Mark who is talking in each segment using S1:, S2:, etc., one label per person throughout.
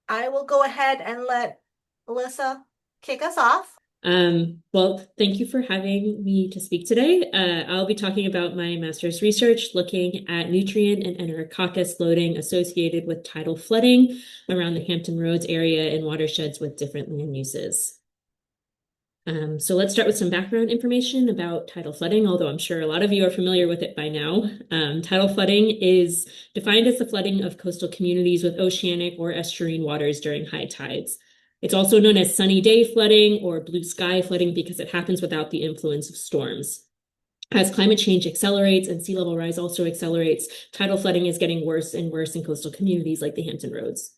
S1: I will go ahead and let Alyssa kick us off.
S2: Well, thank you for having me to speak today. I'll be talking about my master's research looking at nutrient and enterococcus loading associated with tidal flooding around the Hampton Roads area and watersheds with different land uses. So let's start with some background information about tidal flooding, although I'm sure a lot of you are familiar with it by now. Tidal flooding is defined as the flooding of coastal communities with oceanic or estuarine waters during high tides. It's also known as sunny day flooding or blue sky flooding because it happens without the influence of storms. As climate change accelerates and sea level rise also accelerates, tidal flooding is getting worse and worse in coastal communities like the Hampton Roads.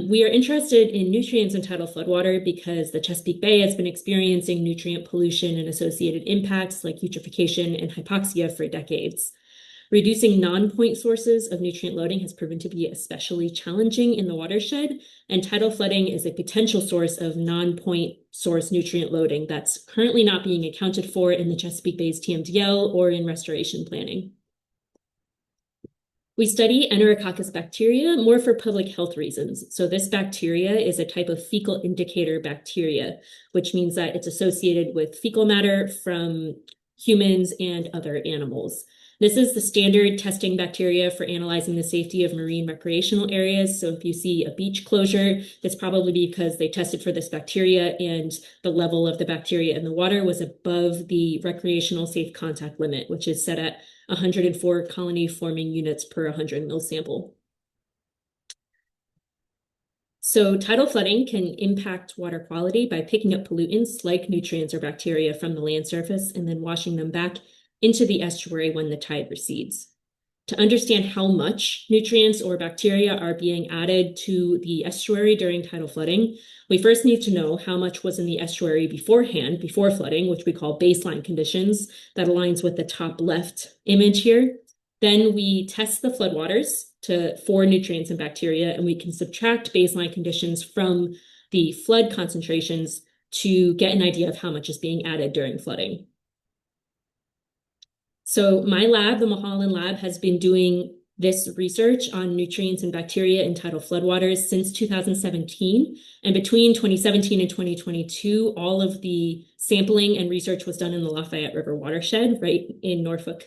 S2: We are interested in nutrients in tidal floodwater because the Chesapeake Bay has been experiencing nutrient pollution and associated impacts like eutrophication and hypoxia for decades. Reducing non-point sources of nutrient loading has proven to be especially challenging in the watershed, and tidal flooding is a potential source of non-point source nutrient loading that's currently not being accounted for in the Chesapeake Bay's TMDL or in restoration planning. We study enterococcus bacteria more for public health reasons. So this bacteria is a type of fecal indicator bacteria, which means that it's associated with fecal matter from humans and other animals. This is the standard testing bacteria for analyzing the safety of marine recreational areas. So if you see a beach closure, that's probably because they tested for this bacteria and the level of the bacteria in the water was above the recreational safe contact limit, which is set at 104 colony forming units per 100 mil sample. So tidal flooding can impact water quality by picking up pollutants like nutrients or bacteria from the land surface and then washing them back into the estuary when the tide recedes. To understand how much nutrients or bacteria are being added to the estuary during tidal flooding, we first need to know how much was in the estuary beforehand, before flooding, which we call baseline conditions. That aligns with the top left image here. Then we test the floodwaters for nutrients and bacteria, and we can subtract baseline conditions from the flood concentrations to get an idea of how much is being added during flooding. So my lab, the Mulholland Lab, has been doing this research on nutrients and bacteria in tidal floodwaters since 2017. And between 2017 and 2022, all of the sampling and research was done in the Lafayette River watershed, right in Norfolk.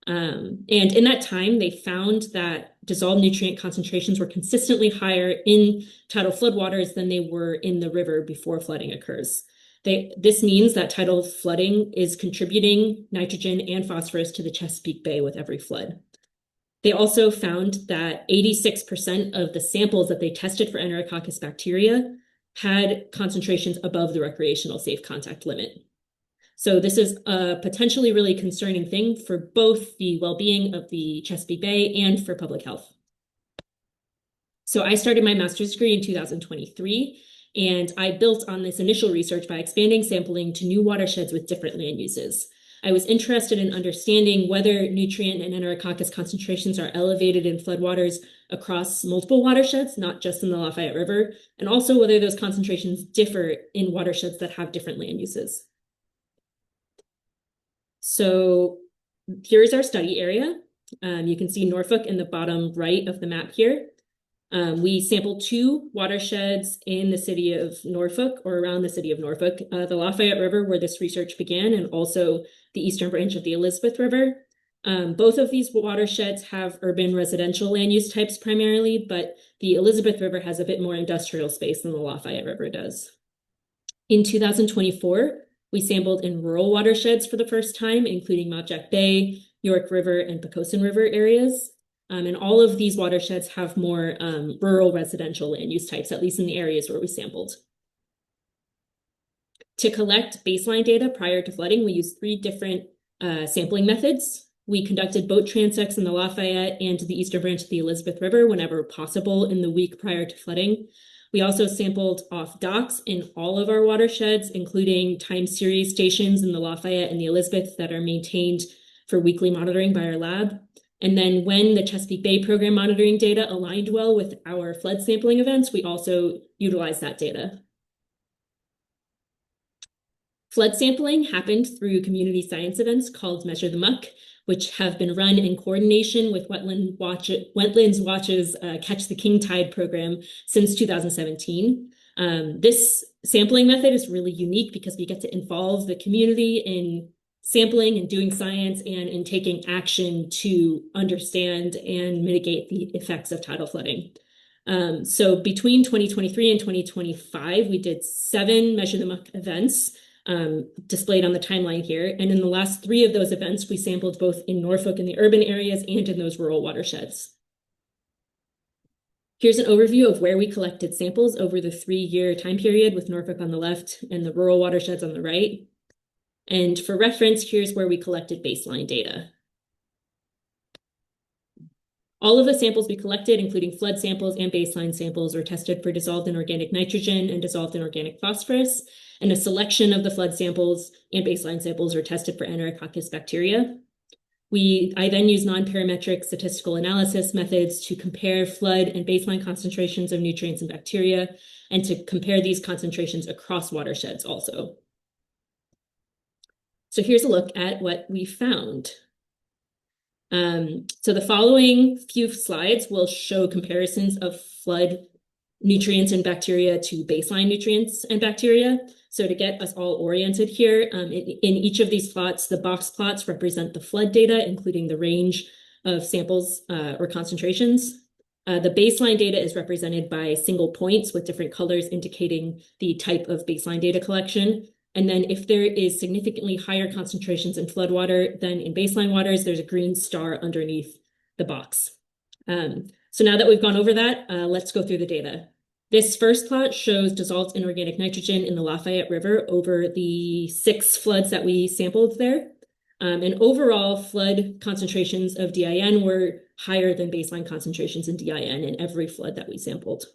S2: And in that time, they found that dissolved nutrient concentrations were consistently higher in tidal floodwaters than they were in the river before flooding occurs. This means that tidal flooding is contributing nitrogen and phosphorus to the Chesapeake Bay with every flood. They also found that 86% of the samples that they tested for enterococcus bacteria had concentrations above the recreational safe contact limit. So this is a potentially really concerning thing for both the well-being of the Chesapeake Bay and for public health. So I started my master's degree in 2023. And I built on this initial research by expanding sampling to new watersheds with different land uses. I was interested in understanding whether nutrient and enterococcus concentrations are elevated in floodwaters across multiple watersheds, not just in the Lafayette River, and also whether those concentrations differ in watersheds that have different land uses. So here's our study area. You can see Norfolk in the bottom right of the map here. We sampled 2 watersheds in the city of Norfolk or around the city of Norfolk, the Lafayette River where this research began, and also the eastern branch of the Elizabeth River. Both of these watersheds have urban residential land use types primarily, but the Elizabeth River has a bit more industrial space than the Lafayette River does. In 2024, we sampled in rural watersheds for the first time, including Maujack Bay, York River, and Pocosin River areas. And all of these watersheds have more rural residential land use types, at least in the areas where we sampled. To collect baseline data prior to flooding, we used 3 different sampling methods. We conducted boat transects in the Lafayette and the eastern branch of the Elizabeth River whenever possible in the week prior to flooding. We also sampled off docks in all of our watersheds, including time series stations in the Lafayette and the Elizabeth that are maintained for weekly monitoring by our lab. And then when the Chesapeake Bay program monitoring data aligned well with our flood sampling events, we also utilized that data. Flood sampling happened through community science events called Measure the Muck, which have been run in coordination with Wetlands Watch's Catch the King Tide program since 2017. This sampling method is really unique because we get to involve the community in sampling and doing science and in taking action to understand and mitigate the effects of tidal flooding. So between 2023 and 2025, we did 7 Measure the Muck events displayed on the timeline here. And in the last 3 of those events, we sampled both in Norfolk in the urban areas and in those rural watersheds. Here's an overview of where we collected samples over the 3-year time period, with Norfolk on the left and the rural watersheds on the right. And for reference, here's where we collected baseline data. All of the samples we collected, including flood samples and baseline samples, were tested for dissolved inorganic nitrogen and dissolved inorganic phosphorus, and a selection of the flood samples and baseline samples were tested for Enterococcus bacteria. I then used non-parametric statistical analysis methods to compare flood and baseline concentrations of nutrients and bacteria, and to compare these concentrations across watersheds also. So here's a look at what we found. So the following few slides will show comparisons of flood nutrients and bacteria to baseline nutrients and bacteria. So to get us all oriented here, in each of these plots, the box plots represent the flood data, including the range of samples or concentrations. The baseline data is represented by single points with different colors indicating the type of baseline data collection. And then if there is significantly higher concentrations in floodwater than in baseline waters, there's a green star underneath the box. So now that we've gone over that, let's go through the data. This first plot shows dissolved inorganic nitrogen in the Lafayette River over the 6 floods that we sampled there. And overall flood concentrations of DIN were higher than baseline concentrations in DIN in every flood that we sampled.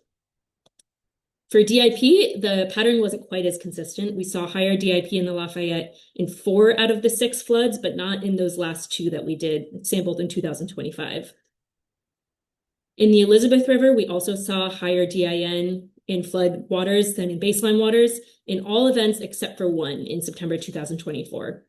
S2: For DIP, the pattern wasn't quite as consistent. We saw higher DIP in the Lafayette in 4 out of the 6 floods, but not in those last 2 that we sampled in 2025. In the Elizabeth River, we also saw higher DIN in flood waters than in baseline waters in all events except for 1 in September 2024.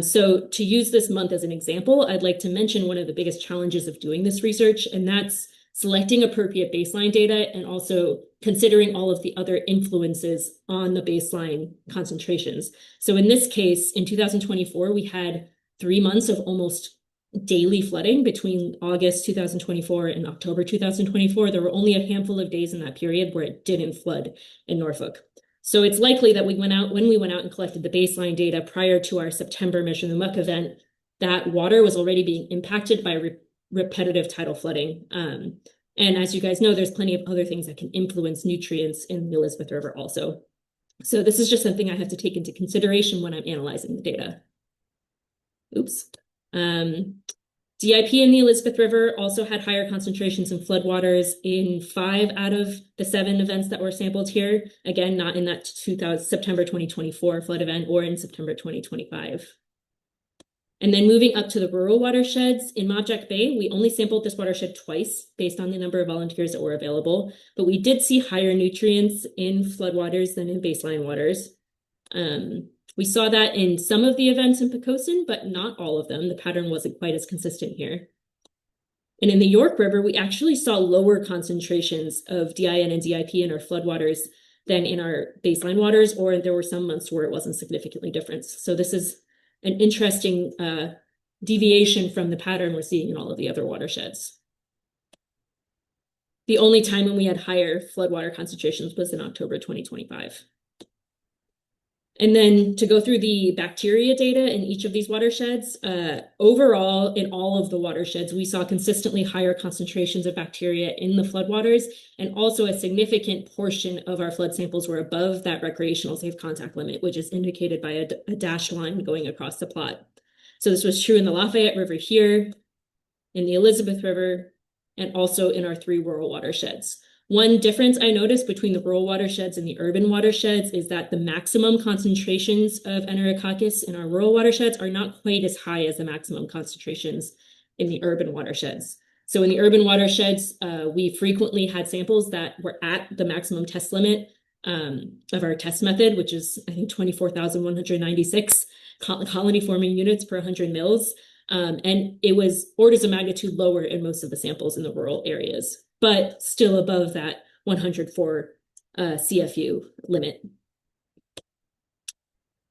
S2: So to use this month as an example, I'd like to mention one of the biggest challenges of doing this research, and that's selecting appropriate baseline data and also considering all of the other influences on the baseline concentrations. So in this case, in 2024, we had 3 months of almost daily flooding between August 2024 and October 2024. There were only a handful of days in that period where it didn't flood in Norfolk. So it's likely that when we went out and collected the baseline data prior to our September Measure the Muck event, that water was already being impacted by repetitive tidal flooding. And as you guys know, there's plenty of other things that can influence nutrients in the Elizabeth River also. So this is just something I have to take into consideration when I'm analyzing the data. Oops. DIP in the Elizabeth River also had higher concentrations in floodwaters in 5 out of the 7 events that were sampled here. Again, not in that September 2024 flood event or in September 2025. And then moving up to the rural watersheds in Mobjack Bay, we only sampled this watershed twice based on the number of volunteers that were available, but we did see higher nutrients in floodwaters than in baseline waters. We saw that in some of the events in Poquoson, but not all of them. The pattern wasn't quite as consistent here. And in the York River, we actually saw lower concentrations of DIN and DIP in our floodwaters than in our baseline waters, or there were some months where it wasn't significantly different. So this is an interesting deviation from the pattern we're seeing in all of the other watersheds. The only time when we had higher floodwater concentrations was in October 2025. And then to go through the bacteria data in each of these watersheds, overall in all of the watersheds, we saw consistently higher concentrations of bacteria in the floodwaters, and also a significant portion of our flood samples were above that recreational safe contact limit, which is indicated by a dashed line going across the plot. So this was true in the Lafayette River here, in the Elizabeth River, and also in our 3 rural watersheds. One difference I noticed between the rural watersheds and the urban watersheds is that the maximum concentrations of Enterococcus in our rural watersheds are not quite as high as the maximum concentrations in the urban watersheds. So in the urban watersheds, we frequently had samples that were at the maximum test limit of our test method, which is, I think, 24,196 colony forming units per 100 mils. And it was orders of magnitude lower in most of the samples in the rural areas, but still above that 104 CFU limit.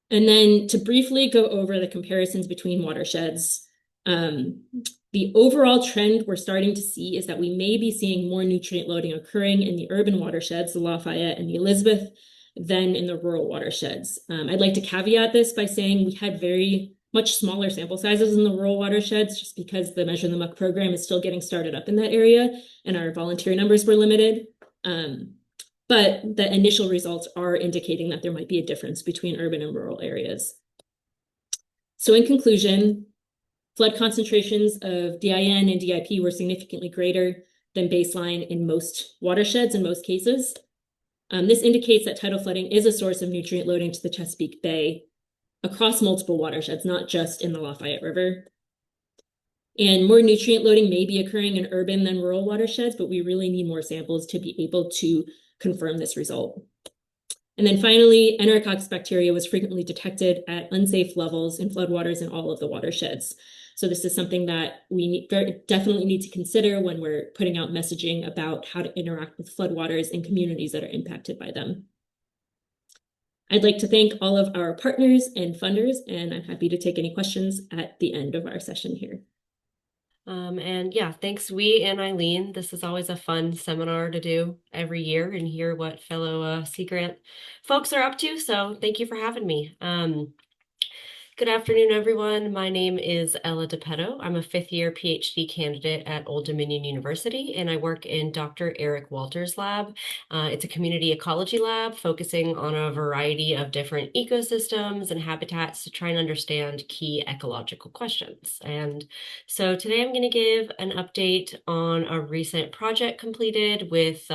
S2: And then to briefly go over the comparisons between watersheds, the overall trend we're starting to see is that we may be seeing more nutrient loading occurring in the urban watersheds, the Lafayette and the Elizabeth, than in the rural watersheds. I'd like to caveat this by saying we had very much smaller sample sizes in the rural watersheds just because the Measure the Muck program is still getting started up in that area and our volunteer numbers were limited. But the initial results are indicating that there might be a difference between urban and rural areas. So in conclusion, flood concentrations of DIN and DIP were significantly greater than baseline in most watersheds in most cases. This indicates that tidal flooding is a source of nutrient loading to the Chesapeake Bay across multiple watersheds, not just in the Lafayette River. And more nutrient loading may be occurring in urban than rural watersheds, but we really need more samples to be able to confirm this result. And then finally, Enterococcus bacteria was frequently detected at unsafe levels in floodwaters in all of the watersheds. So this is something that we definitely need to consider when we're putting out messaging about how to interact with floodwaters in communities that are impacted by them. I'd like to thank all of our partners and funders, and I'm happy to take any questions at the end of our session here.
S3: And yeah, thanks Wee and Eileen. This is always a fun seminar to do every year and hear what fellow Sea Grant folks are up to. So thank you for having me. Good afternoon, everyone. My name is Ella DiPetto. I'm a fifth-year PhD candidate at Old Dominion University, and I work in Dr. Eric Walters' lab. It's a community ecology lab focusing on a variety of different ecosystems and habitats to try and understand key ecological questions. And so today I'm going to give an update on a recent project completed with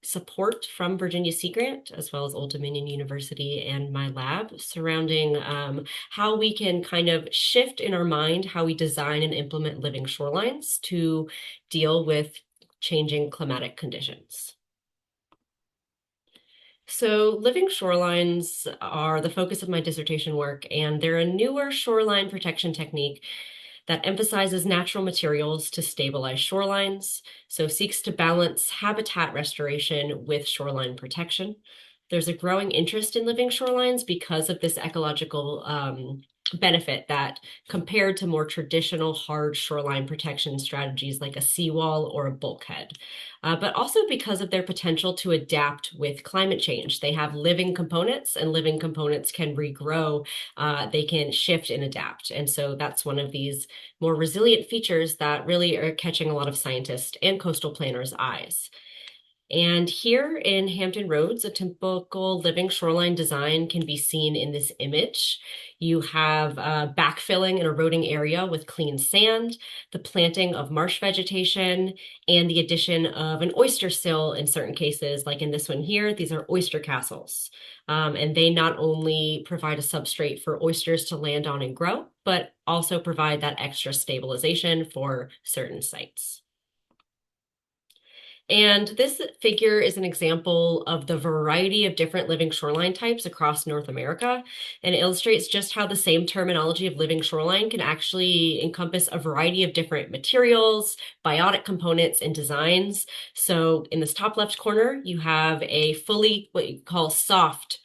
S3: support from Virginia Sea Grant, as well as Old Dominion University and my lab, surrounding how we can kind of shift in our mind how we design and implement living shorelines to deal with changing climatic conditions. So living shorelines are the focus of my dissertation work, and they're a newer shoreline protection technique that emphasizes natural materials to stabilize shorelines, so seeks to balance habitat restoration with shoreline protection. There's a growing interest in living shorelines because of this ecological benefit that compared to more traditional hard shoreline protection strategies like a seawall or a bulkhead, but also because of their potential to adapt with climate change. They have living components, and living components can regrow, they can shift and adapt. And so that's one of these more resilient features that really are catching a lot of scientists and coastal planners' eyes. And here in Hampton Roads, a typical living shoreline design can be seen in this image. You have backfilling an eroding area with clean sand, the planting of marsh vegetation, and the addition of an oyster sill in certain cases, like in this one here. These are oyster castles. And they not only provide a substrate for oysters to land on and grow, but also provide that extra stabilization for certain sites. And this figure is an example of the variety of different living shoreline types across North America, and it illustrates just how the same terminology of living shoreline can actually encompass a variety of different materials, biotic components, and designs. So in this top left corner, you have a fully what you call soft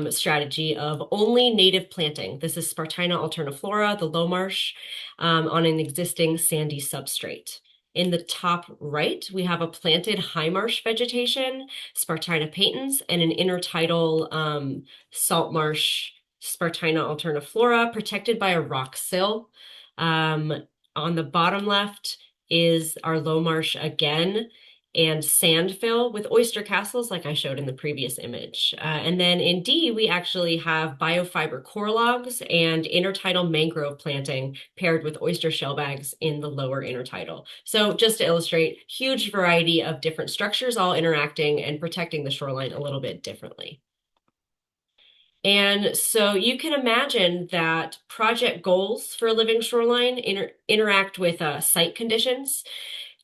S3: strategy of only native planting. This is Spartina alterniflora, the low marsh, on an existing sandy substrate. In the top right, we have a planted high marsh vegetation, Spartina patens, and an intertidal salt marsh, Spartina alterniflora, protected by a rock sill. On the bottom left is our low marsh again, and sand fill with oyster castles like I showed in the previous image. And then in D, we actually have biofiber core logs and intertidal mangrove planting paired with oyster shell bags in the lower intertidal. So just to illustrate, huge variety of different structures all interacting and protecting the shoreline a little bit differently. And so you can imagine that project goals for a living shoreline interact with site conditions.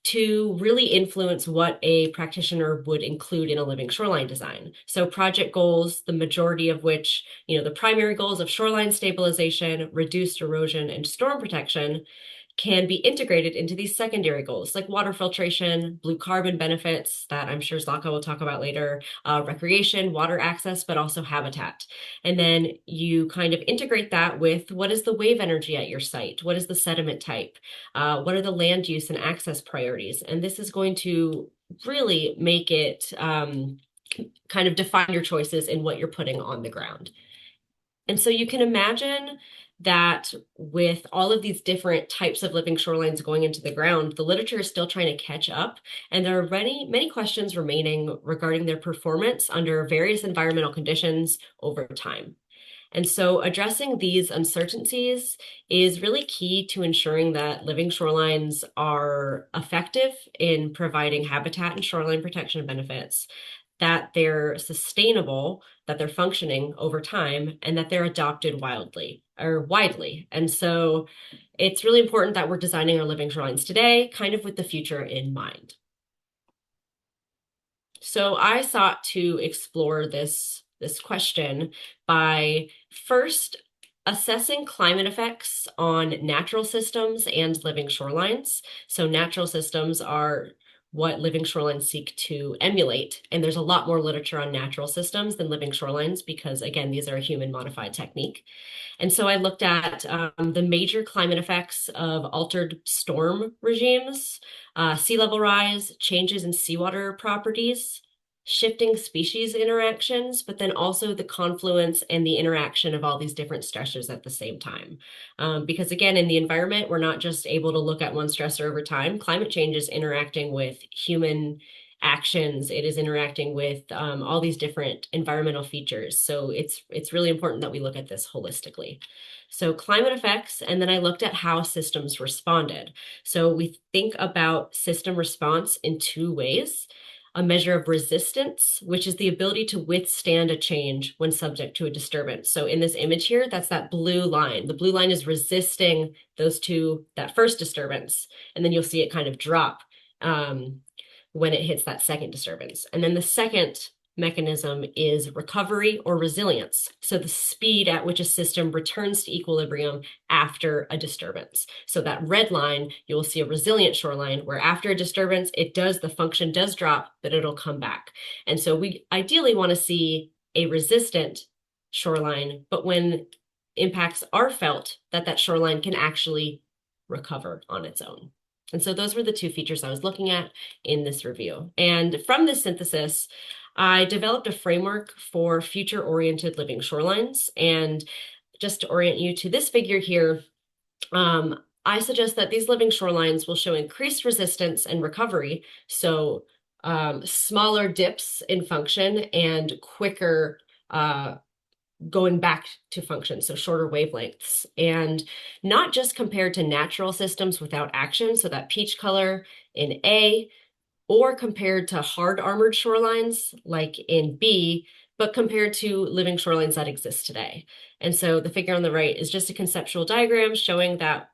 S3: to really influence what a practitioner would include in a living shoreline design. So project goals, the majority of which, the primary goals of shoreline stabilization, reduced erosion, and storm protection, can be integrated into these secondary goals like water filtration, blue carbon benefits that I'm sure ZLATKA will talk about later, recreation, water access, but also habitat. And then you kind of integrate that with what is the wave energy at your site? What is the sediment type? What are the land use and access priorities? And this is going to really make it kind of define your choices in what you're putting on the ground. And so you can imagine that with all of these different types of living shorelines going into the ground, the literature is still trying to catch up. And there are many questions remaining regarding their performance under various environmental conditions over time. And so addressing these uncertainties is really key to ensuring that living shorelines are effective in providing habitat and shoreline protection benefits, that they're sustainable, that they're functioning over time, and that they're adopted widely. And so it's really important that we're designing our living shorelines today, kind of with the future in mind. So I sought to explore this question by first assessing climate effects on natural systems and living shorelines. So natural systems are what living shorelines seek to emulate. And there's a lot more literature on natural systems than living shorelines because, again, these are a human modified technique. And so I looked at the major climate effects of altered storm regimes, sea level rise, changes in seawater properties, shifting species interactions, but then also the confluence and the interaction of all these different stressors at the same time. Because again, in the environment, we're not just able to look at one stressor over time. Climate change is interacting with human actions. It is interacting with all these different environmental features. So it's really important that we look at this holistically. So climate effects, and then I looked at how systems responded. So we think about system response in two ways. A measure of resistance, which is the ability to withstand a change when subject to a disturbance. So in this image here, that's that blue line. The blue line is resisting that first disturbance, and then you'll see it kind of drop when it hits that second disturbance. And then the second mechanism is recovery or resilience. So the speed at which a system returns to equilibrium after a disturbance. So that red line, you will see a resilient shoreline where after a disturbance, the function does drop, but it'll come back. And so we ideally want to see a resistant shoreline, but when impacts are felt, that shoreline can actually recover on its own. And so those were the two features I was looking at in this review. And from this synthesis, I developed a framework for future-oriented living shorelines. And just to orient you to this figure here, I suggest that these living shorelines will show increased resistance and recovery. So smaller dips in function and quicker going back to function, so shorter wavelengths, and not just compared to natural systems without action, so that peach color in A, or compared to hard armored shorelines like in B, but compared to living shorelines that exist today. And so the figure on the right is just a conceptual diagram showing that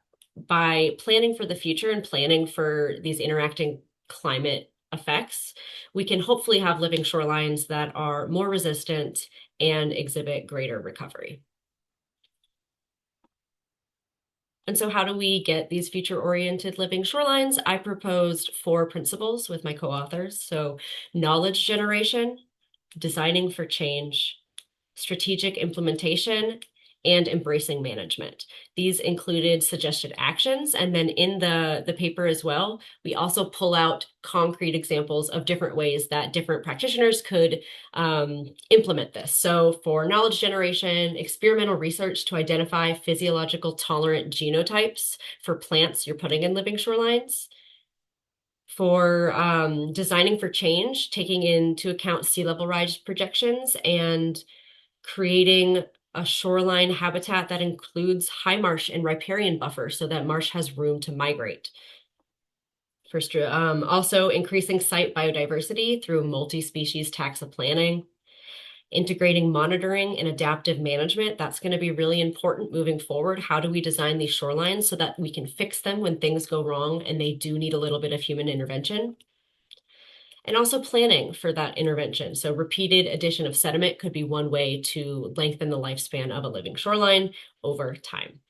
S3: by planning for the future and planning for these interacting climate effects, we can hopefully have living shorelines that are more resistant and exhibit greater recovery. And so how do we get these future-oriented living shorelines? I proposed 4 principles with my co-authors. So knowledge generation, designing for change, strategic implementation, and embracing management. These included suggested actions. And then in the paper as well, we also pull out concrete examples of different ways that different practitioners could implement this. So for knowledge generation, experimental research to identify physiological tolerant genotypes for plants you're putting in living shorelines. For designing for change, taking into account sea level rise projections and creating a shoreline habitat that includes high marsh and riparian buffer so that marsh has room to migrate. First, also increasing site biodiversity through multi-species taxa planning, integrating monitoring and adaptive management. That's going to be really important moving forward. How do we design these shorelines so that we can fix them when things go wrong and they do need a little bit of human intervention? And also planning for that intervention. So repeated addition of sediment could be one way to lengthen the lifespan of a living shoreline over time.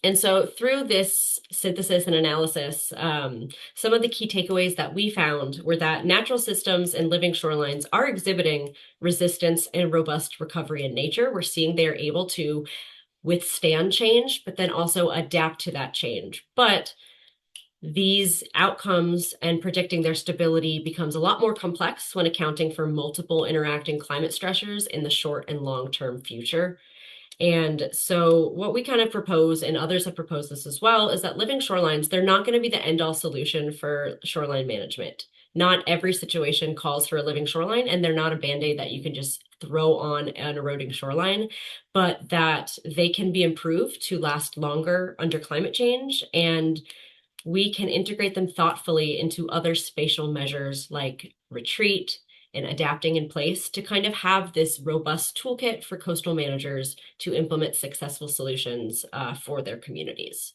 S3: And so through this synthesis and analysis, some of the key takeaways that we found were that natural systems and living shorelines are exhibiting resistance and robust recovery in nature. We're seeing they're able to withstand change, but then also adapt to that change. But these outcomes and predicting their stability becomes a lot more complex when accounting for multiple interacting climate stressors in the short and long-term future. And so what we kind of propose, and others have proposed this as well, is that living shorelines, they're not going to be the end-all solution for shoreline management. Not every situation calls for a living shoreline, and they're not a Band-Aid that you can just throw on an eroding shoreline, but that they can be improved to last longer under climate change, and we can integrate them thoughtfully into other spatial measures like retreat and adapting in place to kind of have this robust toolkit for coastal managers to implement successful solutions for their communities.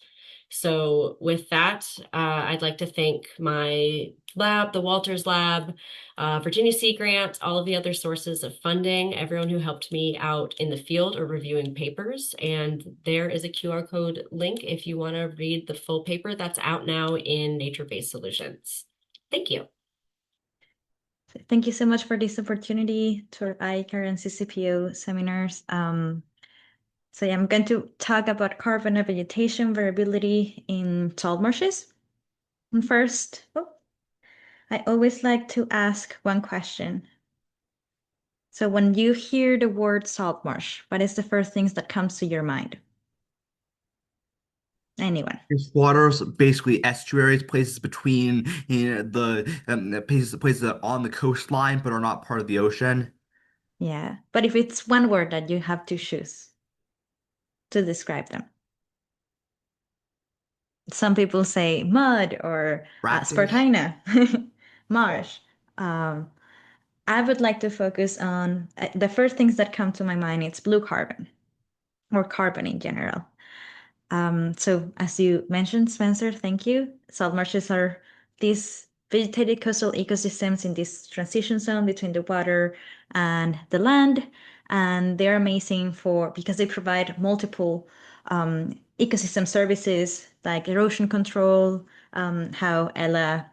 S3: So with that, I'd like to thank my lab, the Walters Lab, Virginia Sea Grant, all of the other sources of funding, everyone who helped me out in the field or reviewing papers. And there is a QR code link if you want to read the full paper that's out now in Nature-Based Solutions. Thank you.
S4: Thank you so much for this opportunity to our ICAR and CCPO seminars. So yeah, I'm going to talk about carbon and vegetation variability in salt marshes. And first, I always like to ask one question. So when you hear the word salt marsh, what is the first things that comes to your mind? Anyone?
S5: It's waters, basically estuaries, places between the places that are on the coastline but are not part of the ocean.
S4: Yeah, but if it's one word that you have to choose to describe them. Some people say mud or
S5: Brackish.
S4: spartina, marsh. I would like to focus on the first things that come to my mind. It's blue carbon or carbon in general. So as you mentioned, Spencer, thank you. Salt marshes are these vegetated coastal ecosystems in this transition zone between the water and the land. And they're amazing because they provide multiple ecosystem services like erosion control, how Ella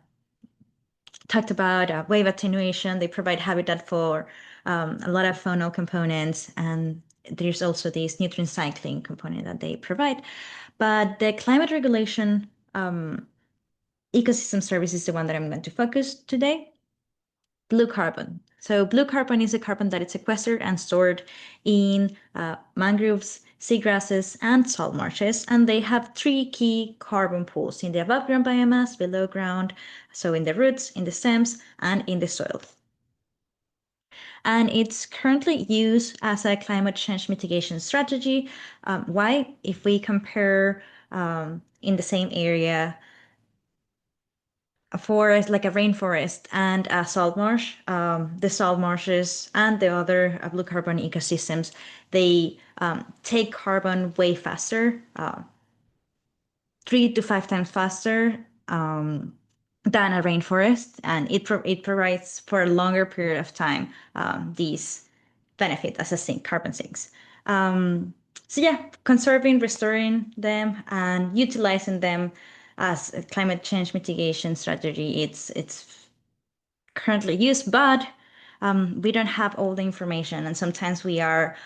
S4: talked about wave attenuation. They provide habitat for a lot of faunal components, and there's also this nutrient cycling component that they provide. But the climate regulation ecosystem service is the one that I'm going to focus today. Blue carbon. So blue carbon is a carbon that is sequestered and stored in mangroves, seagrasses, and salt marshes. And they have three key carbon pools in the above ground biomass, below ground, so in the roots, in the stems, and in the soil. And it's currently used as a climate change mitigation strategy. Why? If we compare in the same area, a forest, like a rainforest and a salt marsh, the salt marshes and the other blue carbon ecosystems, they take carbon way faster, 3 to 5 times faster than a rainforest, and it provides for a longer period of time these benefit as a sink, carbon sinks. So yeah, conserving, restoring them, and utilizing them as a climate change mitigation strategy. It's currently used, but we don't have all the information, and sometimes we are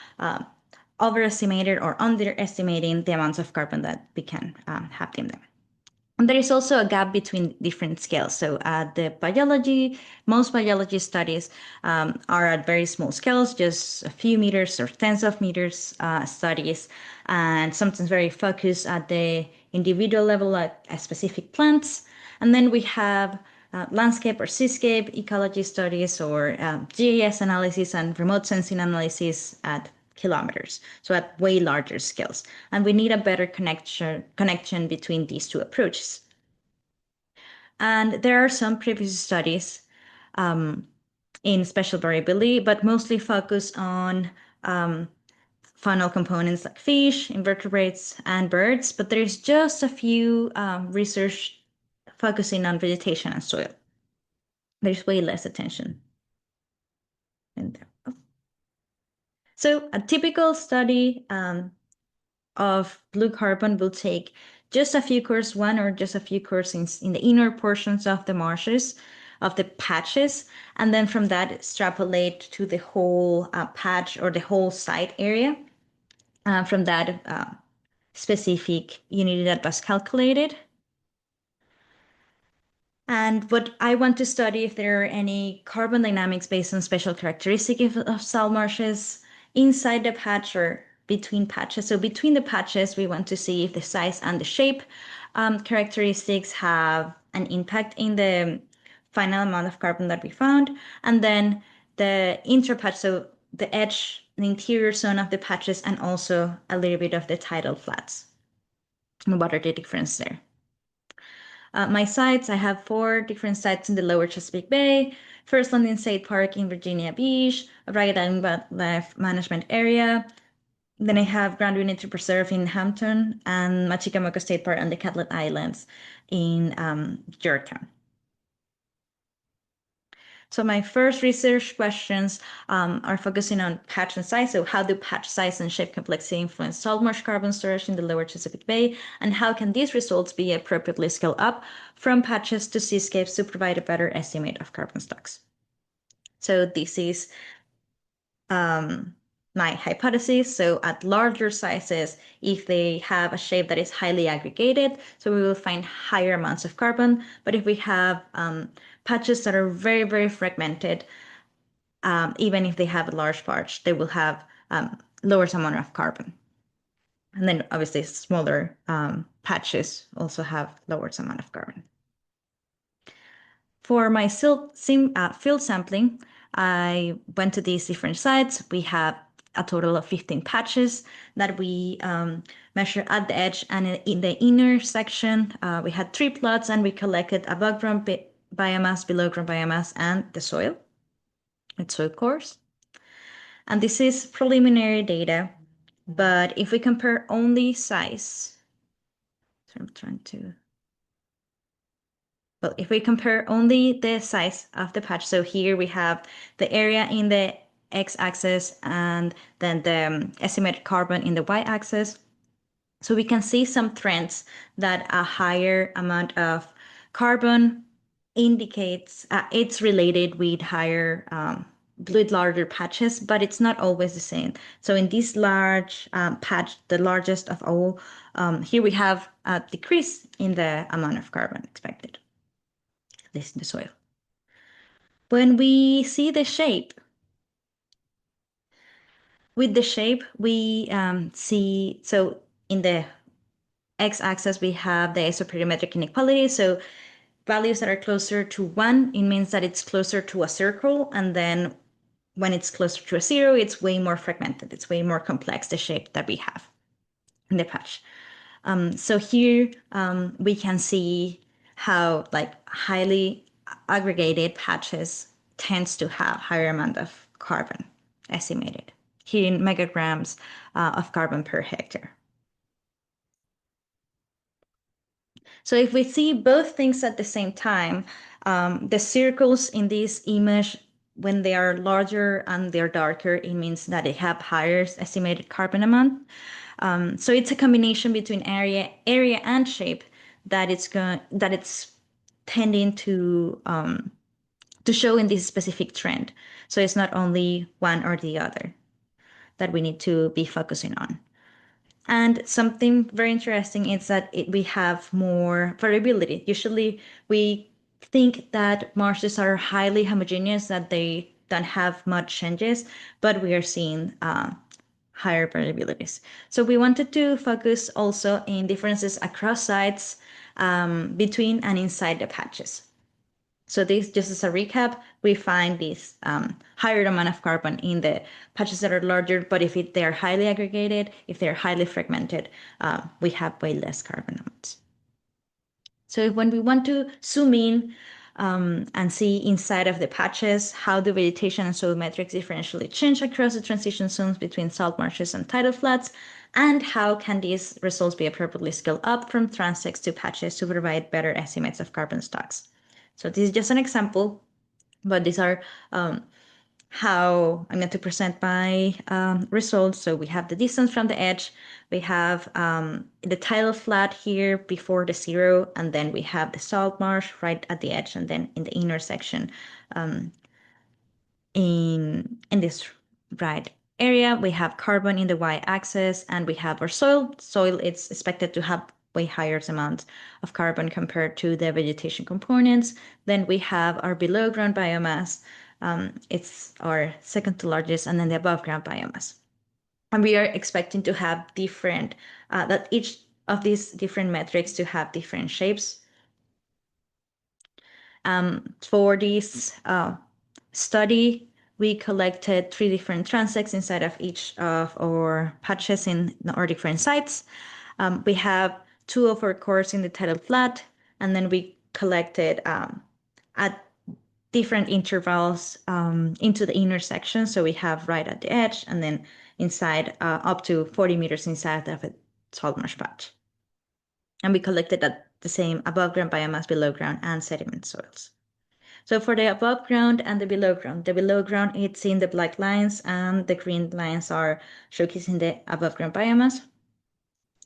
S4: overestimated or underestimating the amounts of carbon that we can have in them. And there is also a gap between different scales. So most biology studies are at very small scales, just a few meters or tens of meters studies, and sometimes very focused at the individual level at specific plants. And then we have landscape or seascape ecology studies or GIS analysis and remote sensing analysis at kilometers, so at way larger scales. And we need a better connection between these two approaches. And there are some previous studies in spatial variability, but mostly focus on faunal components like fish, invertebrates, and birds. But there's just a few research focusing on vegetation and soil. There's way less attention in there. So a typical study of blue carbon will take just a few cores, one or just a few cores in the inner portions of the marshes, of the patches, and then from that extrapolate to the whole patch or the whole site area from that specific unit that was calculated. And what I want to study if there are any carbon dynamics based on special characteristics of salt marshes inside the patch or between patches. So between the patches, we want to see if the size and the shape characteristics have an impact in the final amount of carbon that we found. And then the interpatch, so the edge, the interior zone of the patches, and also a little bit of the tidal flats. And what are the difference there? My sites, I have 4 different sites in the lower Chesapeake Bay. First Landing State Park in Virginia Beach, a Ragged Island Wildlife Management Area. Then I have Grand Unity Preserve in Hampton and Machicamoco State Park and the Catlet Islands in Georgetown. So my first research questions are focusing on patch and size. So how do patch size and shape complexity influence salt marsh carbon storage in the lower Chesapeake Bay? And how can these results be appropriately scaled up from patches to seascapes to provide a better estimate of carbon stocks? So this is my hypothesis. So at larger sizes, if they have a shape that is highly aggregated, so we will find higher amounts of carbon. But if we have patches that are very, very fragmented, even if they have a large patch, they will have lower amount of carbon. And then obviously smaller patches also have lower amount of carbon. For my field sampling, I went to these different sites. We have a total of 15 patches that we measure at the edge, and in the inner section, we had 3 plots, and we collected above ground biomass, below ground biomass, and the soil, with soil cores. And this is preliminary data, but if we compare only size, so I'm trying to. Well, if we compare only the size of the patch, so here we have the area in the x-axis and then the estimated carbon in the y-axis. So we can see some trends that a higher amount of carbon indicates it's related with higher with larger patches, but it's not always the same. So in this large patch, the largest of all, here we have a decrease in the amount of carbon expected. This is the soil. When we see the shape, with the shape, we see, so in the x-axis, we have the isoperimetric inequality. So values that are closer to 1, it means that it's closer to a circle. And then when it's closer to a 0, it's way more fragmented. It's way more complex, the shape that we have in the patch. So here we can see how like highly aggregated patches tends to have higher amount of carbon estimated here in megagrams of carbon per hectare. So if we see both things at the same time, the circles in this image, when they are larger and they're darker, it means that they have higher estimated carbon amount. So it's a combination between area and shape that it's tending to show in this specific trend. So it's not only one or the other that we need to be focusing on. And something very interesting is that we have more variability. Usually we think that marshes are highly homogeneous, that they don't have much changes, but we are seeing higher variabilities. So we wanted to focus also in differences across sites between and inside the patches. So this, just as a recap, we find this higher amount of carbon in the patches that are larger, but if they are highly aggregated, if they're highly fragmented, we have way less carbon amounts. So when we want to zoom in and see inside of the patches how the vegetation and soil metrics differentially change across the transition zones between salt marshes and tidal floods, and how can these results be appropriately scaled up from transects to patches to provide better estimates of carbon stocks. So this is just an example, but these are how I'm going to present my results. So we have the distance from the edge, we have the tidal flat here before the zero, and then we have the salt marsh right at the edge, and then in the intersection in this right area, we have carbon in the y-axis, and we have our soil. Soil is expected to have way higher amounts of carbon compared to the vegetation components. Then we have our below ground biomass. It's our second to largest, and then the above ground biomass. And we are expecting to have different, that each of these different metrics to have different shapes. For this study, we collected 3 different transects inside of each of our patches in our different sites. We have 2 of our cores in the tidal flat, and then we collected at different intervals into the intersection. So we have right at the edge, and then inside up to 40 meters inside of a salt marsh patch. And we collected at the same above ground biomass, below ground, and sediment soils. So for the above ground and the below ground, it's in the black lines, and the green lines are showcasing the above ground biomass.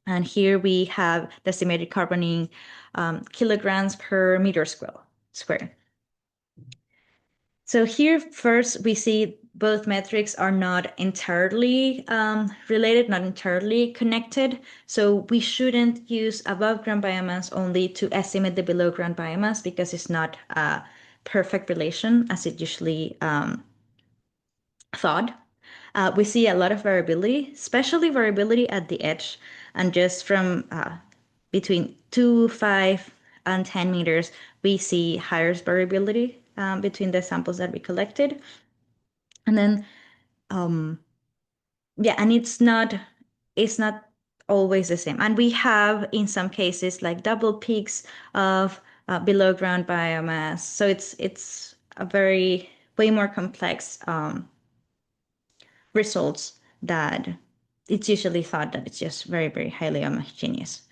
S4: And here we have the estimated carbon in kilograms per meter square. So here first we see both metrics are not entirely related, not entirely connected. So we shouldn't use above ground biomass only to estimate the below ground biomass, because it's not a perfect relation as it usually thought. We see a lot of variability, especially variability at the edge, and just from between 2, 5, and 10 meters, we see higher variability between the samples that we collected. And then, yeah, and it's not always the same. And we have, in some cases, like double peaks of below ground biomass. So it's a way more complex results that it's usually thought that it's just very, very highly homogeneous.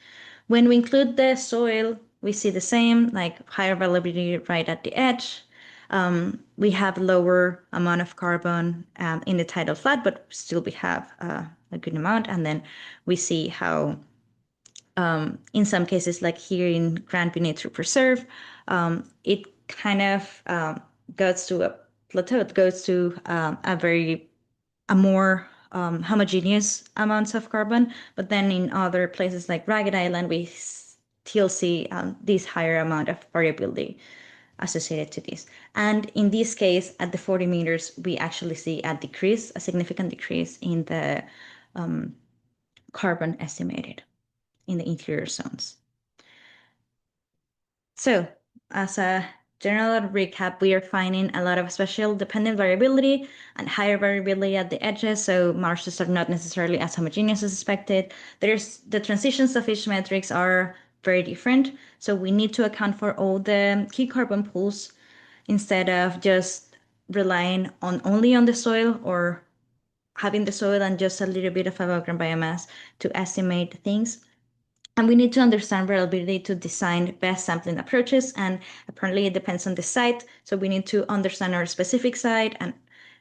S4: When we include the soil, we see the same, like higher availability right at the edge. We have lower amount of carbon in the tidal flat, but still we have a good amount. And then we see how in some cases, like here in Grand Nature Preserve, it kind of goes to a plateau. It goes to a more homogeneous amounts of carbon. But then in other places like Ragged Island, we still see this higher amount of variability associated to this. And in this case, at the 40 meters, we actually see a significant decrease in the carbon estimated in the interior zones. So as a general recap, we are finding a lot of spatial dependent variability and higher variability at the edges. So marshes are not necessarily as homogeneous as expected. The transitions of each metrics are very different. So we need to account for all the key carbon pools instead of just relying only on the soil, or having the soil and just a little bit of above ground biomass to estimate things. And we need to understand variability to design best sampling approaches. And apparently it depends on the site. So we need to understand our specific site and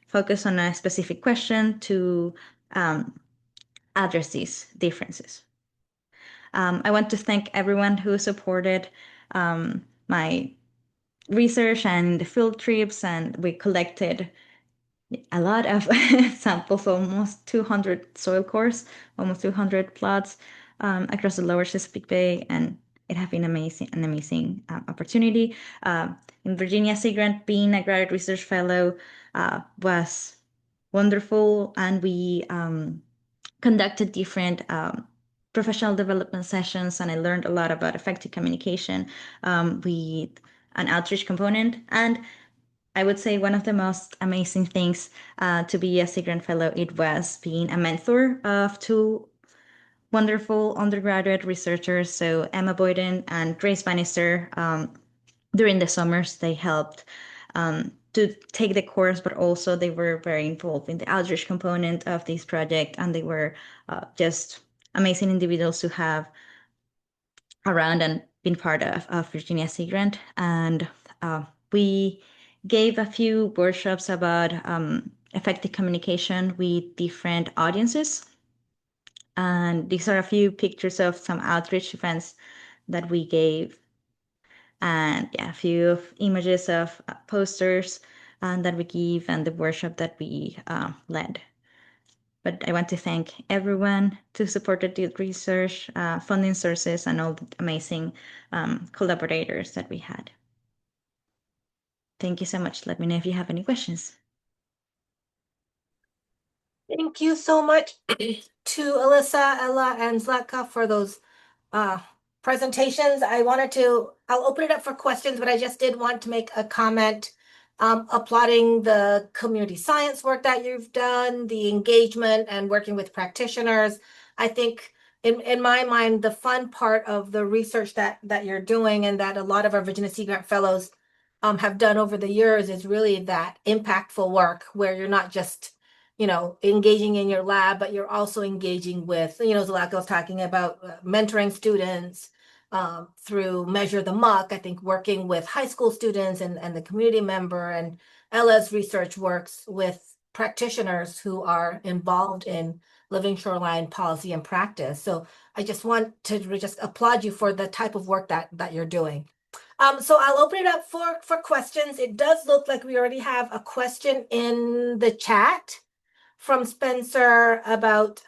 S4: focus on a specific question to address these differences. I want to thank everyone who supported my research and the field trips, and we collected a lot of samples, almost 200 soil cores, almost 200 plots across the lower Chesapeake Bay, and it has been an amazing opportunity. In Virginia Sea Grant, being a graduate research fellow was wonderful, and we conducted different professional development sessions, and I learned a lot about effective communication with an outreach component. And I would say one of the most amazing things to be a Sea Grant Fellow, it was being a mentor of 2 wonderful undergraduate researchers, so Emma Boyden and Grace Bannister. during the summers, they helped to take the course, but also they were very involved in the outreach component of this project, and they were just amazing individuals to have around and been part of Virginia Sea Grant. And we gave a few workshops about effective communication with different audiences. And these are a few pictures of some outreach events that we gave, and yeah, a few of images of posters that we give and the workshop that we led. But I want to thank everyone who supported the research, funding sources, and all the amazing collaborators that we had. Thank you so much. Let me know if you have any questions.
S1: Thank you so much to Alyssa, Ella, and Zlatka for those presentations. I'll open it up for questions, but I just did want to make a comment applauding the community science work that you've done, the engagement and working with practitioners. I think in my mind, the fun part of the research that you're doing and that a lot of our Virginia Sea Grant fellows have done over the years is really that impactful work where you're not just engaging in your lab, but you're also engaging with, Zlatka was talking about mentoring students through Measure the Muck. I think working with high school students and the community member, and Ella's research works with practitioners who are involved in living shoreline policy and practice. So I just want to just applaud you for the type of work that you're doing. So I'll open it up for questions. It does look like we already have a question in the chat from Spencer about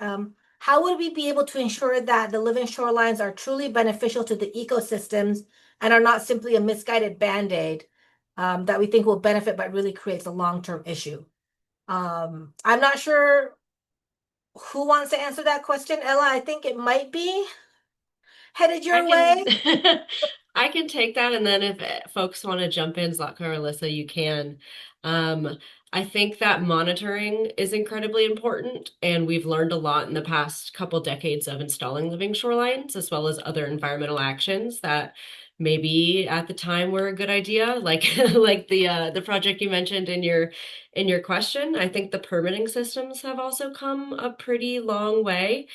S1: how would we be able to ensure that the living shorelines are truly beneficial to the ecosystems and are not simply a misguided band-aid that we think will benefit but really creates a long-term issue. I'm not sure who wants to answer that question. Ella, I think it might be headed your way.
S3: I can take that, and then if folks want to jump in, Zlatka or Alyssa, you can. I think that monitoring is incredibly important, and we've learned a lot in the past couple decades of installing living shorelines, as well as other environmental actions that maybe at the time were a good idea, like the project you mentioned in your question. I think the permitting systems have also come a pretty long way,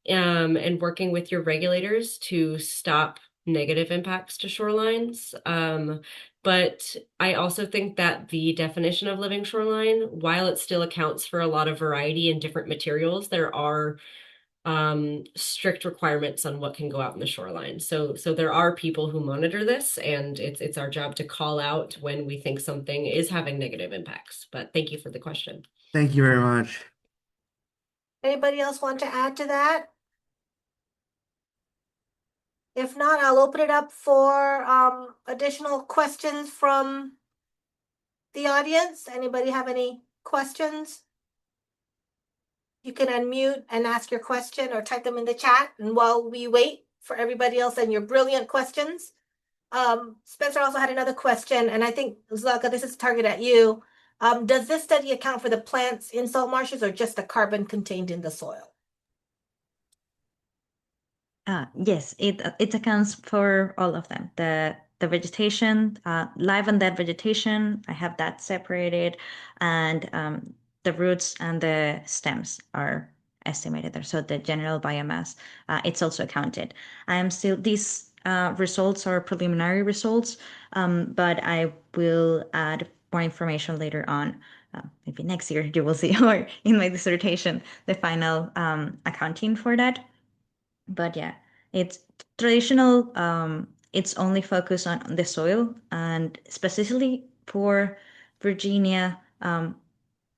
S3: and working with your regulators to stop negative impacts to shorelines. But I also think that the definition of living shoreline, while it still accounts for a lot of variety in different materials, there are strict requirements on what can go out in the shoreline. So there are people who monitor this, and it's our job to call out when we think something is having negative impacts. But thank you for the question.
S5: Thank you very much.
S1: Anybody else want to add to that? If not, I'll open it up for additional questions from the audience. Anybody have any questions? You can unmute and ask your question or type them in the chat. And while we wait for everybody else and your brilliant questions, Spencer also had another question, and I think, Zlatka, this is targeted at you. Does this study account for the plants in salt marshes or just the carbon contained in the soil?
S4: Yes, it accounts for all of them. The vegetation, live and dead vegetation, I have that separated, and the roots and the stems are estimated there. So the general biomass, it's also counted. These results are preliminary results, but I will add more information later on. Maybe next year you will see, or in my dissertation, the final accounting for that. But yeah, it's traditional. It's only focused on the soil, and specifically for Virginia,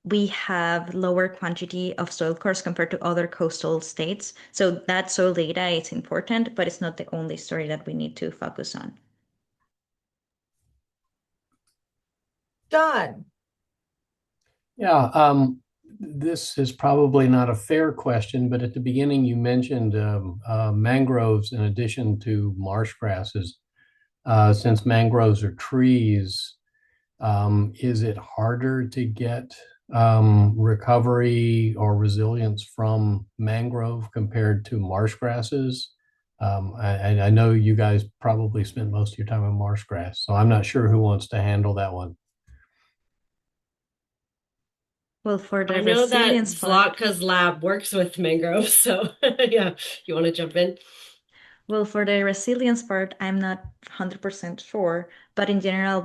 S4: we have lower quantity of soil cores compared to other coastal states. So that soil data is important, but it's not the only story that we need to focus on.
S1: John.
S6: Yeah, this is probably not a fair question, but at the beginning you mentioned mangroves in addition to marsh grasses. Since mangroves are trees, is it harder to get recovery or resilience from mangrove compared to marsh grasses? I know you guys probably spent most of your time on marsh grass, so I'm not sure who wants to handle that one.
S4: Well, for the
S3: I know that
S4: resilience part,
S3: Zlatka's lab works with mangroves, so yeah, you want to jump in?
S4: well, for the resilience part, I'm not 100% sure, but in general,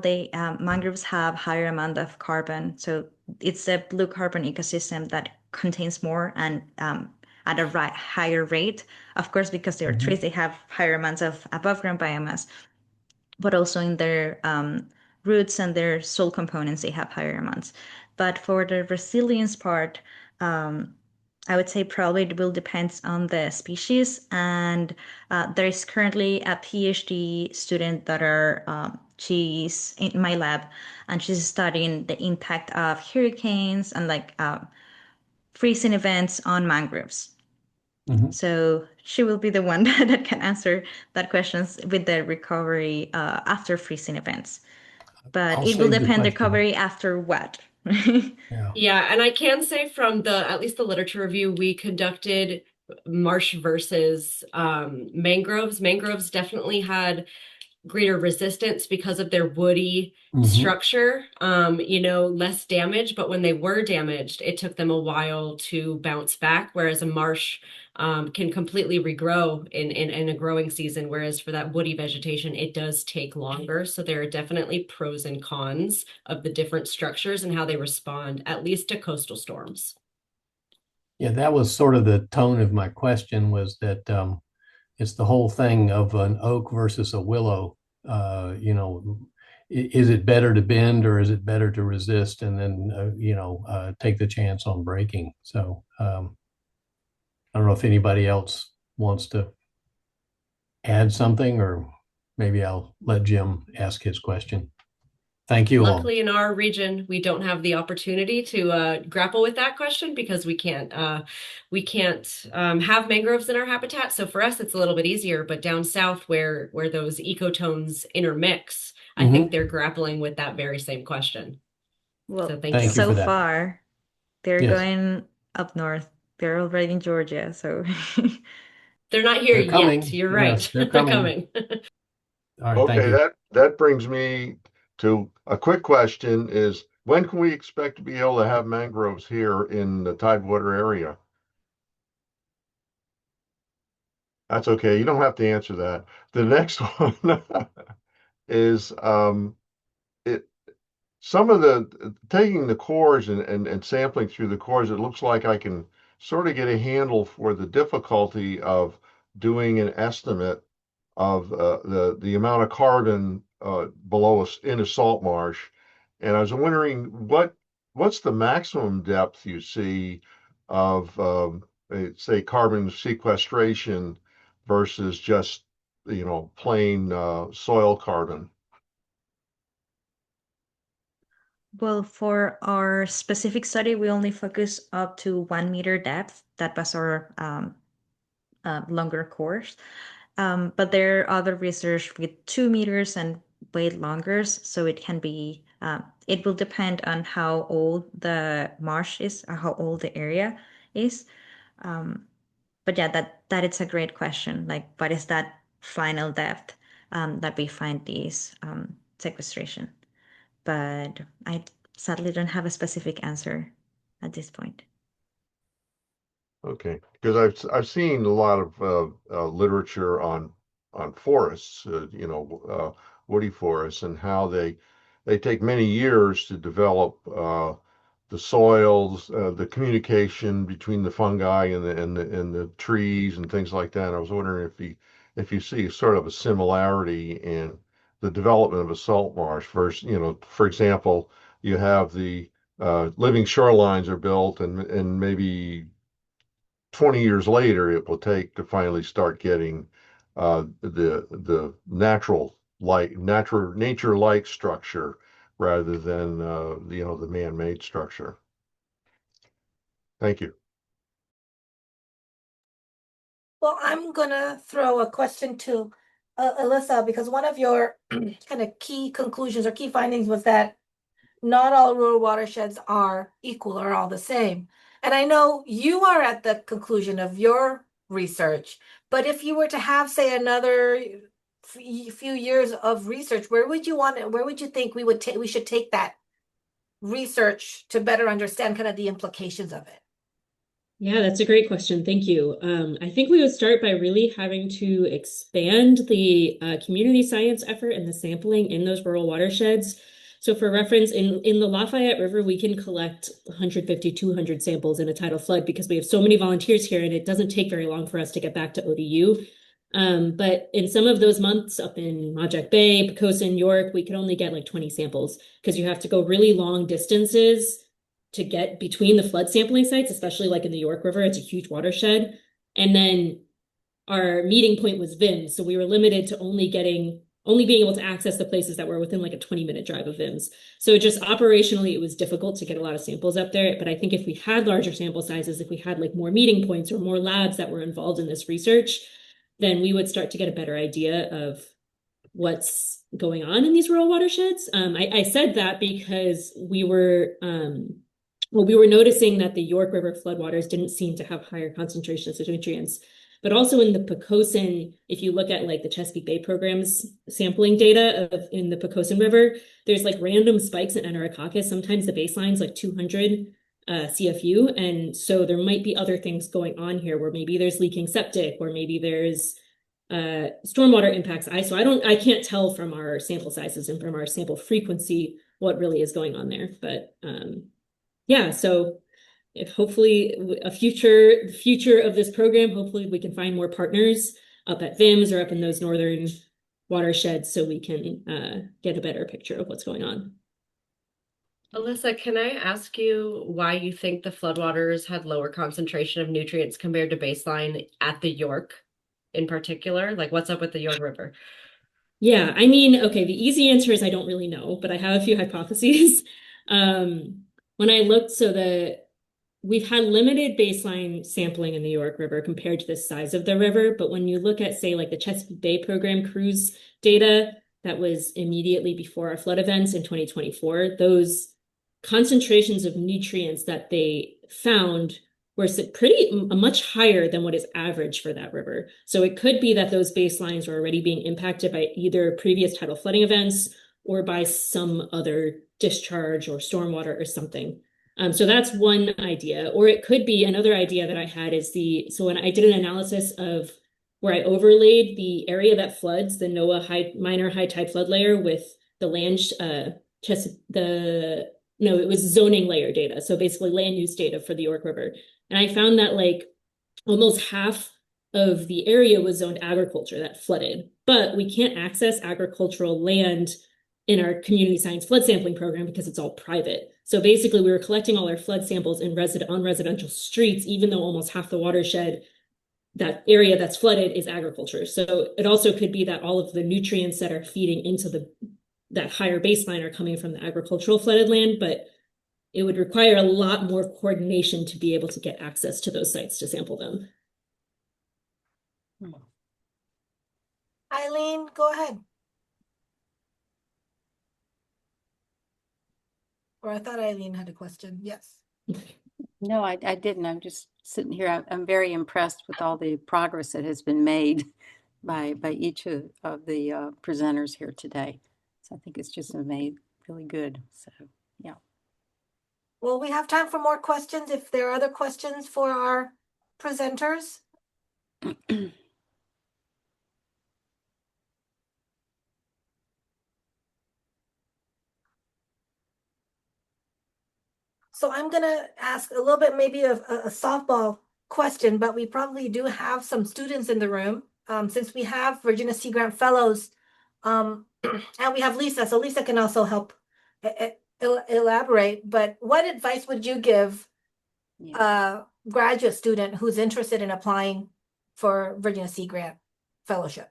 S4: mangroves have higher amount of carbon. So it's a blue carbon ecosystem that contains more and at a higher rate. Of course, because they are trees, they have higher amounts of above ground biomass, but also in their roots and their soil components, they have higher amounts. But for the resilience part, I would say probably it will depend on the species. And there is currently a PhD student she's in my lab, and she's studying the impact of hurricanes and freezing events on mangroves. So she will be the one that can answer that questions with the recovery after freezing events. But
S6: I'll
S4: it will
S6: save the
S4: depend
S6: question.
S4: recovery after what.
S6: Yeah.
S3: Yeah, and I can say from at least the literature review we conducted, marsh versus mangroves. Mangroves definitely had greater resistance because of their woody structure, less damage, but when they were damaged, it took them a while to bounce back, whereas a marsh can completely regrow in a growing season, whereas for that woody vegetation, it does take longer. So there are definitely pros and cons of the different structures and how they respond, at least to coastal storms.
S6: Yeah, that was sort of the tone of my question, was that it's the whole thing of an oak versus a willow. Is it better to bend or is it better to resist and then take the chance on breaking? So I don't know if anybody else wants to add something, or maybe I'll let Jim ask his question. Thank you all.
S3: Luckily, in our region, we don't have the opportunity to grapple with that question because we can't have mangroves in our habitat. So for us, it's a little bit easier. But down south, where those ecotones intermix, I think they're grappling with that very same question.
S4: Well,
S3: So
S6: Thank you
S4: so
S6: for that.
S4: far, they're
S6: Yes.
S4: going up north. They're already in Georgia, so
S3: They're not here
S6: They're coming.
S3: yet. You're
S6: Yes,
S3: right.
S6: they're
S3: They're
S6: coming.
S3: coming.
S6: All right, thank
S7: Okay,
S6: you.
S7: that brings me to a quick question is when can we expect to be able to have mangroves here in the Tidewater area? That's okay. You don't have to answer that. The next one is it some of the taking the cores and sampling through the cores, it looks like I can sort of get a handle for the difficulty of doing an estimate of the amount of carbon below us in a salt marsh. And I was wondering what's the maximum depth you see of say carbon sequestration versus just plain soil carbon.
S4: well, for our specific study, we only focus up to 1 meter depth. That was our longer course. But there are other research with 2 meters and way longer, so it can be. It will depend on how old the marsh is or how old the area is. But yeah, that is a great question. Like, what is that final depth that we find these sequestration? But I sadly don't have a specific answer at this point.
S7: Okay, because I've seen a lot of literature on forests, woody forests, and how they take many years to develop the soils, the communication between the fungi and the trees and things like that. I was wondering if you see sort of a similarity in the development of a salt marsh versus, for example, you have the living shorelines are built and maybe 20 years later it will take to finally start getting the natural nature like structure rather than the man-made structure. Thank you.
S1: Well, I'm gonna throw a question to Alyssa because one of your kind of key conclusions or key findings was that not all rural watersheds are equal or all the same. And I know you are at the conclusion of your research. But if you were to have, say, another few years of research, where would you think we should take that research to better understand kind of the implications of it?
S2: Yeah, that's a great question. Thank you. I think we would start by really having to expand the community science effort and the sampling in those rural watersheds. So for reference, in the Lafayette River, we can collect 150, 200 samples in a tidal flood because we have so many volunteers here and it doesn't take very long for us to get back to ODU. But in some of those months up in Project Bay, Pocosin, York, we could only get like 20 samples because you have to go really long distances to get between the flood sampling sites, especially like in the York River. It's a huge watershed. And then our meeting point was VIMS. So we were limited to only being able to access the places that were within like a 20-minute drive of VIMS. So just operationally, it was difficult to get a lot of samples up there. But I think if we had larger sample sizes, if we had like more meeting points or more labs that were involved in this research, then we would start to get a better idea of what's going on in these rural watersheds. I said that because we were noticing that the York River floodwaters didn't seem to have higher concentrations of nutrients. But also in the Pocosin, if you look at like the Chesapeake Bay program's sampling data in the Pocosin River, there's like random spikes in Enterococcus. Sometimes the baseline's like 200 CFU. And so there might be other things going on here where maybe there's leaking septic or maybe there's stormwater impacts. I can't tell from our sample sizes and from our sample frequency what really is going on there. But yeah, so if hopefully the future of this program, hopefully we can find more partners up at VIMS or up in those northern watersheds so we can get a better picture of what's going on.
S3: Alyssa, can I ask you why you think the floodwaters had lower concentration of nutrients compared to baseline at the York in particular? Like what's up with the York River?
S2: Yeah, I mean, okay, the easy answer is I don't really know, but I have a few hypotheses. When I looked, we've had limited baseline sampling in the York River compared to the size of the river. But when you look at, say, like the Chesapeake Bay program cruise data that was immediately before our flood events in 2024, those concentrations of nutrients that they found were much higher than what is average for that river. So it could be that those baselines were already being impacted by either previous tidal flooding events or by some other discharge or stormwater or something. So that's one idea. Or it could be another idea that I had so when I did an analysis of where I overlaid the area that floods, the NOAA minor high tide flood layer with the it was zoning layer data. So basically land use data for the York River. And I found that like almost half of the area was zoned agriculture that flooded, but we can't access agricultural land in our community science flood sampling program because it's all private. So basically we were collecting all our flood samples on residential streets, even though almost half the watershed, that area that's flooded, is agriculture. So it also could be that all of the nutrients that are feeding into that higher baseline are coming from the agricultural flooded land, but it would require a lot more coordination to be able to get access to those sites to sample them.
S1: Eileen, go ahead. Or I thought Eileen had a question. Yes.
S8: No, I didn't. I'm just sitting here. I'm very impressed with all the progress that has been made by each of the presenters here today. So I think it's just made really good. So, yeah.
S1: Well, we have time for more questions if there are other questions for our presenters. So I'm going to ask a little bit maybe of a softball question, but we probably do have some students in the room since we have Virginia Sea Grant Fellows and we have Lisa. So Lisa can also help elaborate. But what advice would you give a graduate student who's interested in applying for Virginia Sea Grant Fellowship?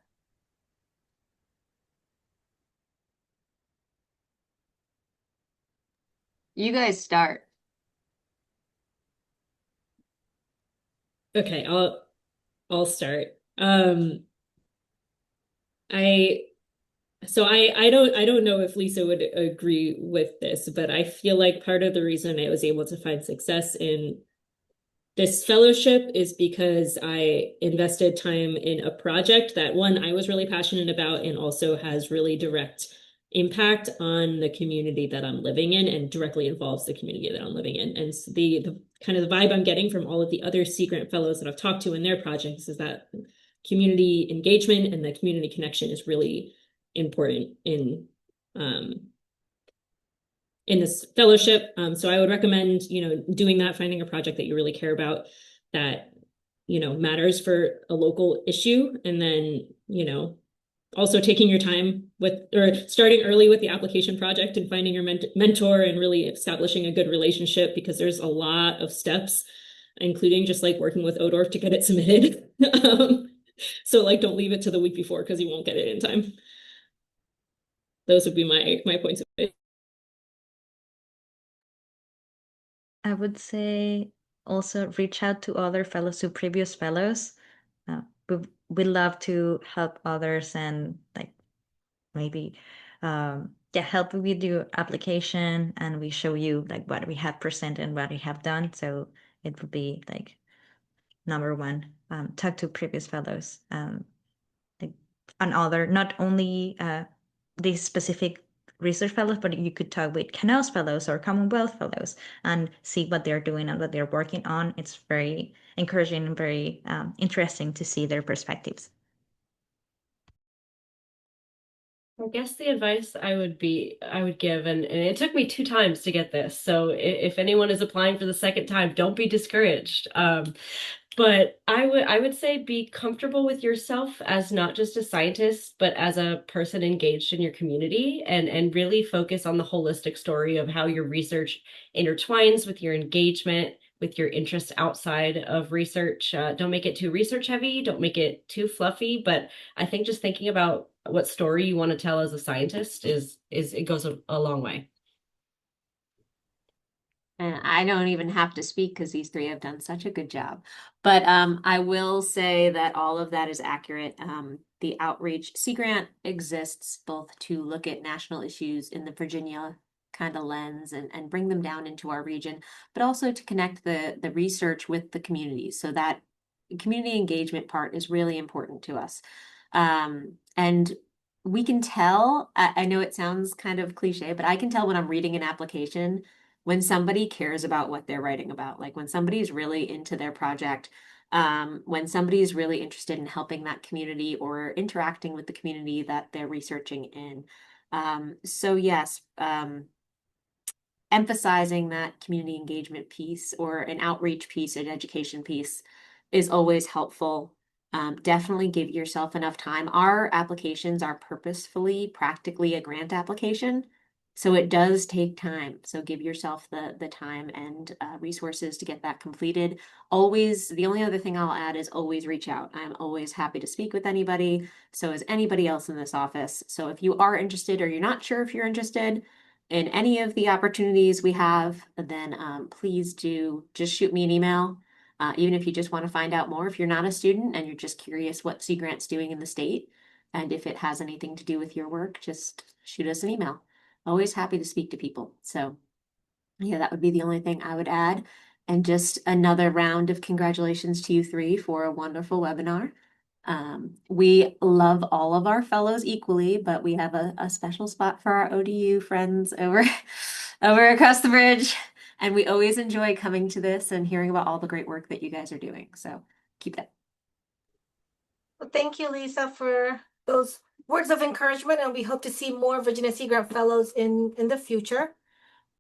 S9: You guys start.
S2: Okay, I'll start. I don't know if Lisa would agree with this, but I feel like part of the reason I was able to find success in This fellowship is because I invested time in a project that, one, I was really passionate about and also has really direct impact on the community that I'm living in and directly involves the community that I'm living in. And so the kind of the vibe I'm getting from all of the other Sea Grant fellows that I've talked to in their projects is that community engagement and the community connection is really important in this fellowship. So I would recommend, doing that, finding a project that you really care about that, matters for a local issue. And then, also taking your time or starting early with the application project and finding your mentor and really establishing a good relationship, because there's a lot of steps, including just like working with ODORF to get it submitted. So like, don't leave it to the week before because you won't get it in time. Those would be my points of it.
S4: I would say also reach out to other fellows, to previous fellows. We love to help others and like maybe help with your application, and we show you like what we have presented and what we have done. So it would be like number one, talk to previous fellows, like on other, not only these specific research fellows, but you could talk with Canals fellows or Commonwealth fellows and see what they're doing and what they're working on. It's very encouraging and very interesting to see their perspectives.
S3: I guess the advice I would give, and it took me 2 times to get this, so if anyone is applying for the second time, don't be discouraged. But I would say be comfortable with yourself as not just a scientist, but as a person engaged in your community, and really focus on the holistic story of how your research intertwines with your engagement, with your interests outside of research. Don't make it too research heavy, don't make it too fluffy, but I think just thinking about what story you want to tell as a scientist it goes a long way.
S9: And I don't even have to speak because these three have done such a good job. But I will say that all of that is accurate. The Outreach Sea Grant exists both to look at national issues in the Virginia kind of lens and bring them down into our region, but also to connect the research with the community. So that community engagement part is really important to us. And we can tell, I know it sounds kind of cliche, but I can tell when I'm reading an application when somebody cares about what they're writing about, like when somebody's really into their project, when somebody's really interested in helping that community or interacting with the community that they're researching in. So yes, emphasizing that community engagement piece or an outreach piece, an education piece is always helpful. Definitely give yourself enough time. Our applications are purposefully, practically a grant application. So it does take time. So give yourself the time and resources to get that completed. Always, the only other thing I'll add is always reach out. I'm always happy to speak with anybody. So is anybody else in this office. So if you are interested or you're not sure if you're interested in any of the opportunities we have, then please do just shoot me an email. Even if you just want to find out more, if you're not a student and you're just curious what Sea Grant's doing in the state, and if it has anything to do with your work, just shoot us an email. Always happy to speak to people. So yeah, that would be the only thing I would add. And just another round of congratulations to you three for a wonderful webinar. We love all of our fellows equally, but we have a special spot for our ODU friends over across the bridge. And we always enjoy coming to this and hearing about all the great work that you guys are doing. So keep that.
S1: Well, thank you, Lisa, for those words of encouragement, and we hope to see more Virginia Sea Grant fellows in the future.